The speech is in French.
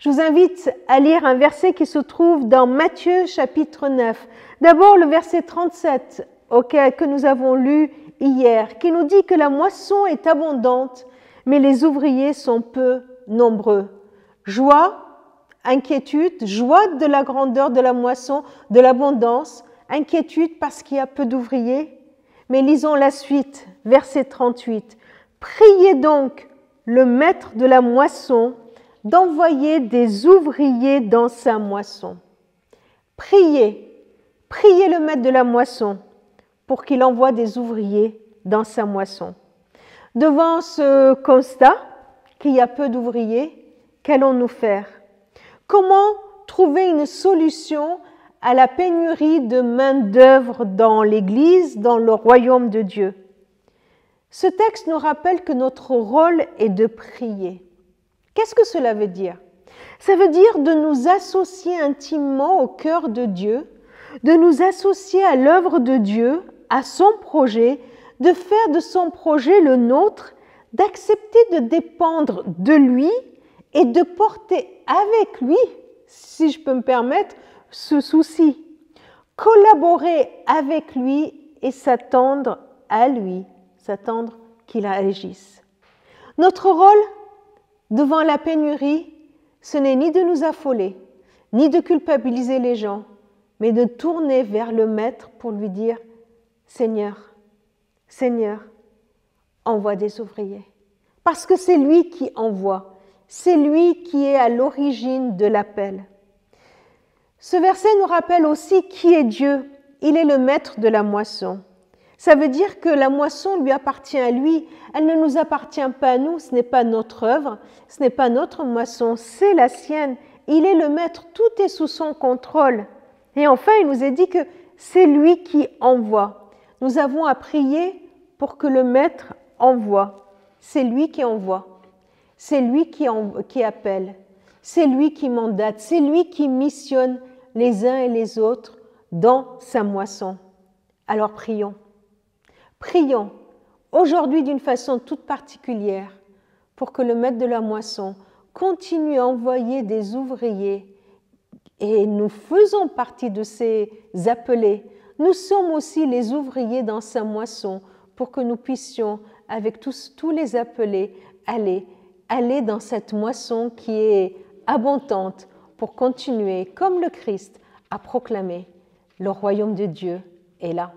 Je vous invite à lire un verset qui se trouve dans Matthieu chapitre 9. D'abord le verset 37 que nous avons lu hier, qui nous dit que la moisson est abondante, mais les ouvriers sont peu nombreux. Joie, inquiétude, joie de la grandeur de la moisson, de l'abondance, inquiétude parce qu'il y a peu d'ouvriers. Mais lisons la suite, verset 38. Priez donc le maître de la moisson d'envoyer des ouvriers dans sa moisson. Priez le maître de la moisson pour qu'il envoie des ouvriers dans sa moisson. Devant ce constat qu'il y a peu d'ouvriers, qu'allons-nous faire? Comment trouver une solution à la pénurie de main-d'œuvre dans l'Église, dans le royaume de Dieu? Ce texte nous rappelle que notre rôle est de prier. Qu'est-ce que cela veut dire? Ça veut dire de nous associer intimement au cœur de Dieu, de nous associer à l'œuvre de Dieu, à son projet, de faire de son projet le nôtre, d'accepter de dépendre de lui et de porter avec lui, si je peux me permettre, ce souci. Collaborer avec lui et s'attendre à lui, s'attendre qu'il agisse. Notre rôle devant la pénurie, ce n'est ni de nous affoler, ni de culpabiliser les gens, mais de tourner vers le Maître pour lui dire « Seigneur, Seigneur, envoie des ouvriers. » Parce que c'est lui qui envoie, c'est lui qui est à l'origine de l'appel. Ce verset nous rappelle aussi qui est Dieu. Il est le Maître de la moisson. Ça veut dire que la moisson lui appartient à lui, elle ne nous appartient pas à nous, ce n'est pas notre œuvre, ce n'est pas notre moisson, c'est la sienne. Il est le maître, tout est sous son contrôle. Et enfin, il nous est dit que c'est lui qui envoie. Nous avons à prier pour que le maître envoie. C'est lui qui envoie, c'est lui qui appelle, c'est lui qui mandate, c'est lui qui missionne les uns et les autres dans sa moisson. Alors prions. Prions aujourd'hui d'une façon toute particulière pour que le maître de la moisson continue à envoyer des ouvriers et nous faisons partie de ces appelés. Nous sommes aussi les ouvriers dans sa moisson pour que nous puissions, avec tous les appelés, aller dans cette moisson qui est abondante pour continuer, comme le Christ, à proclamer le royaume de Dieu est là.